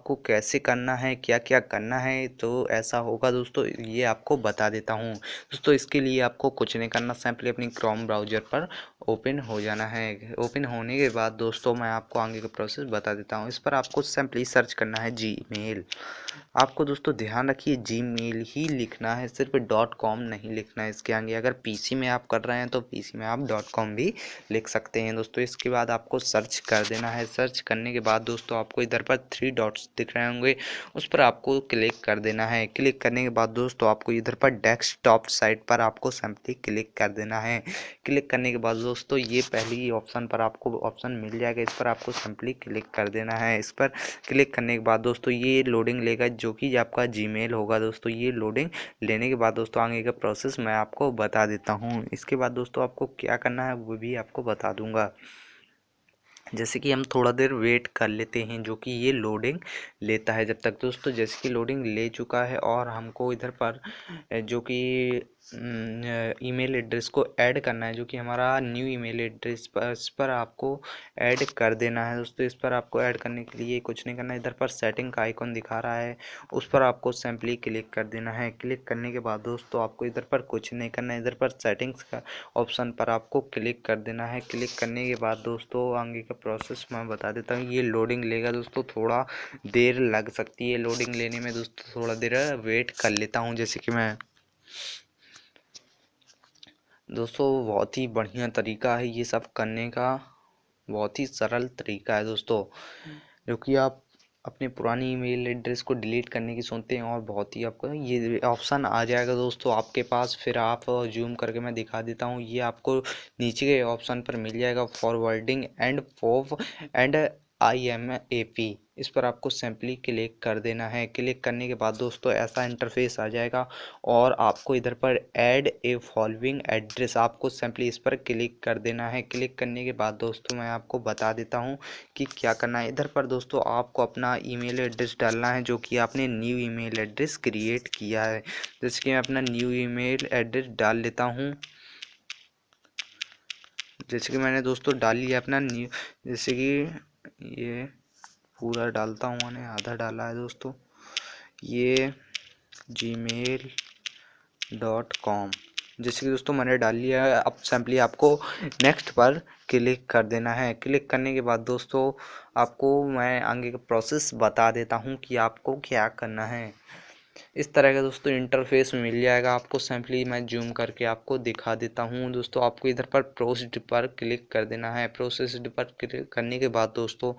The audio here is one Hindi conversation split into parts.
आपको कैसे करना है, क्या क्या करना है, तो ऐसा होगा दोस्तों, ये आपको बता देता हूँ दोस्तों। इसके लिए आपको कुछ नहीं करना, सिंपली अपनी क्रोम ब्राउज़र पर ओपन हो जाना है। ओपन होने के बाद दोस्तों मैं आपको आगे का प्रोसेस बता देता हूँ। इस पर आपको सिंपली सर्च करना है जीमेल। आपको दोस्तों ध्यान रखिए जीमेल ही लिखना है, सिर्फ .com नहीं लिखना है इसके आगे। अगर पीसी में आप कर रहे हैं तो पीसी में आप .com भी लिख सकते हैं दोस्तों। इसके बाद आपको सर्च कर देना है। सर्च करने के बाद दोस्तों आपको इधर पर 3 डॉट्स दिख रहे होंगे, उस पर आपको क्लिक कर देना है। क्लिक करने के बाद दोस्तों आपको इधर पर डेस्कटॉप साइट पर आपको सिंपली क्लिक कर देना है। क्लिक करने के बाद दोस्तों ये पहली ऑप्शन पर आपको ऑप्शन मिल जाएगा, इस पर आपको सिंपली क्लिक कर देना है। इस पर क्लिक करने के बाद दोस्तों ये लोडिंग लेगा, जो कि आपका जीमेल होगा दोस्तों। ये लोडिंग लेने के बाद दोस्तों आगे का प्रोसेस मैं आपको बता देता हूँ। इसके बाद दोस्तों आपको क्या करना है वो भी आपको बता दूंगा। जैसे कि हम थोड़ा देर वेट कर लेते हैं, जो कि ये लोडिंग लेता है जब तक दोस्तों। जैसे कि लोडिंग ले चुका है और हमको इधर पर जो कि ईमेल एड्रेस को ऐड करना है, जो कि हमारा न्यू ईमेल एड्रेस पर, इस पर आपको ऐड कर देना है दोस्तों। इस पर आपको ऐड करने के लिए कुछ नहीं करना है, इधर पर सेटिंग का आइकॉन दिखा रहा है, उस पर आपको सिंपली क्लिक कर देना है। क्लिक करने के बाद दोस्तों आपको इधर पर कुछ नहीं करना है, इधर पर सेटिंग्स का ऑप्शन पर आपको क्लिक कर देना है। क्लिक करने के बाद दोस्तों आगे का प्रोसेस मैं बता देता हूँ। ये लोडिंग लेगा दोस्तों, थोड़ा देर लग सकती है लोडिंग लेने में दोस्तों, थोड़ा देर वेट कर लेता हूँ। जैसे कि मैं दोस्तों बहुत ही बढ़िया तरीका है ये सब करने का, बहुत ही सरल तरीका है दोस्तों, जो कि आप अपने पुरानी ईमेल एड्रेस को डिलीट करने की सोचते हैं और बहुत ही आपको ये ऑप्शन आ जाएगा दोस्तों आपके पास। फिर आप जूम करके मैं दिखा देता हूँ, ये आपको नीचे के ऑप्शन पर मिल जाएगा, forwarding and pop and IMAP। इस पर आपको सिंपली क्लिक कर देना है। क्लिक करने के बाद दोस्तों ऐसा इंटरफेस आ जाएगा और आपको इधर पर ऐड ए फॉलोइंग एड्रेस, आपको सिंपली इस पर क्लिक कर देना है। क्लिक करने के बाद दोस्तों मैं आपको बता देता हूँ कि क्या करना है। इधर पर दोस्तों आपको अपना ईमेल एड्रेस डालना है, जो कि आपने न्यू ईमेल एड्रेस क्रिएट किया है। जैसे कि मैं अपना न्यू ईमेल एड्रेस डाल लेता हूँ। जैसे कि मैंने दोस्तों डाल लिया अपना न्यू, जैसे कि ये पूरा डालता हूँ, मैंने आधा डाला है दोस्तों, ये gmail.com। जैसे कि दोस्तों मैंने डाल लिया है। अब सिंपली आपको नेक्स्ट पर क्लिक कर देना है। क्लिक करने के बाद दोस्तों आपको मैं आगे का प्रोसेस बता देता हूँ कि आपको क्या करना है। इस तरह का दोस्तों इंटरफेस मिल जाएगा आपको। सिंपली मैं जूम करके आपको दिखा देता हूँ दोस्तों। आपको इधर पर प्रोसीड पर क्लिक कर देना है। प्रोसीड पर क्लिक करने के बाद दोस्तों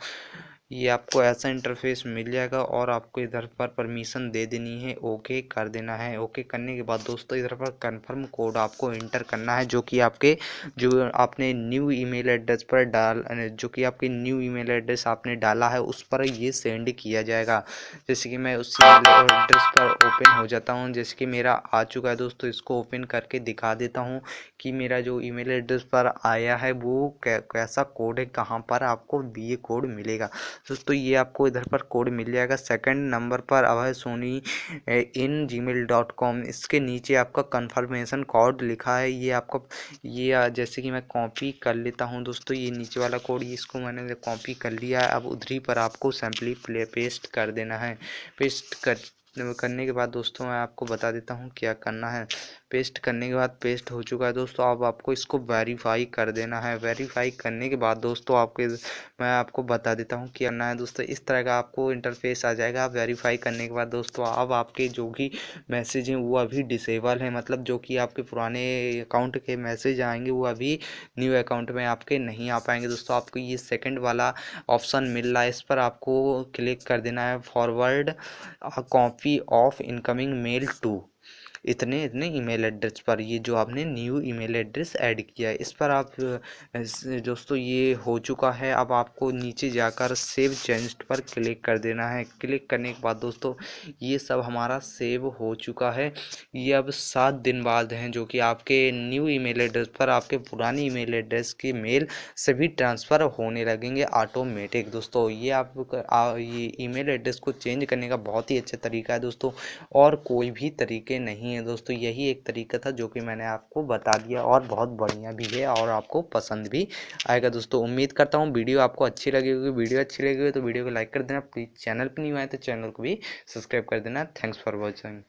ये आपको ऐसा इंटरफेस मिल जाएगा और आपको इधर पर परमिशन दे देनी है, ओके कर देना है। ओके करने के बाद दोस्तों इधर पर कंफर्म कोड आपको इंटर करना है, जो कि आपके जो आपने न्यू ईमेल एड्रेस पर जो कि आपके न्यू ईमेल एड्रेस आपने डाला है उस पर ये सेंड किया जाएगा। जैसे कि मैं उसी एड्रेस पर ओपन हो जाता हूँ। जैसे कि मेरा आ चुका है दोस्तों, इसको ओपन करके दिखा देता हूँ कि मेरा जो ईमेल एड्रेस पर आया है वो कैसा कोड है, कहाँ पर आपको ये कोड मिलेगा दोस्तों। ये आपको इधर पर कोड मिल जाएगा सेकंड नंबर पर, अभय सोनी @gmail.com। इसके नीचे आपका कंफर्मेशन कोड लिखा है, ये आपका ये जैसे कि मैं कॉपी कर लेता हूँ दोस्तों, ये नीचे वाला कोड, इसको मैंने कॉपी कर लिया है। अब उधरी पर आपको सिंपली पेस्ट कर देना है। पेस्ट करने के बाद दोस्तों मैं आपको बता देता हूँ क्या करना है। पेस्ट करने के बाद पेस्ट हो चुका है दोस्तों। अब आपको इसको वेरीफाई कर देना है। वेरीफाई करने के बाद दोस्तों मैं आपको बता देता हूँ क्या करना है दोस्तों। इस तरह का आपको इंटरफेस आ जाएगा। वेरीफाई करने के बाद दोस्तों अब आपके जो भी मैसेज हैं वो अभी डिसेबल है, मतलब जो कि आपके पुराने अकाउंट के मैसेज आएंगे वो अभी न्यू अकाउंट में आपके नहीं आ पाएंगे दोस्तों। आपको ये सेकंड वाला ऑप्शन मिल रहा है, इस पर आपको क्लिक कर देना है, forward copy of incoming mail to इतने इतने ईमेल एड्रेस पर, ये जो आपने न्यू ईमेल एड्रेस ऐड किया है इस पर आप दोस्तों ये हो चुका है। अब आपको नीचे जाकर सेव चेंज पर क्लिक कर देना है। क्लिक करने के बाद दोस्तों ये सब हमारा सेव हो चुका है। ये अब 7 दिन बाद हैं, जो कि आपके न्यू ईमेल एड्रेस पर आपके पुरानी ईमेल एड्रेस के मेल सभी ट्रांसफ़र होने लगेंगे ऑटोमेटिक दोस्तों। ये ये ईमेल एड्रेस को चेंज करने का बहुत ही अच्छा तरीका है दोस्तों, और कोई भी तरीके नहीं नहीं है दोस्तों। यही एक तरीका था जो कि मैंने आपको बता दिया और बहुत बढ़िया भी है और आपको पसंद भी आएगा दोस्तों। उम्मीद करता हूँ वीडियो आपको अच्छी लगी होगी। वीडियो अच्छी लगी हो तो वीडियो को लाइक कर देना। प्लीज़ चैनल पर नहीं आए तो चैनल को भी सब्सक्राइब कर देना। Thanks for watching.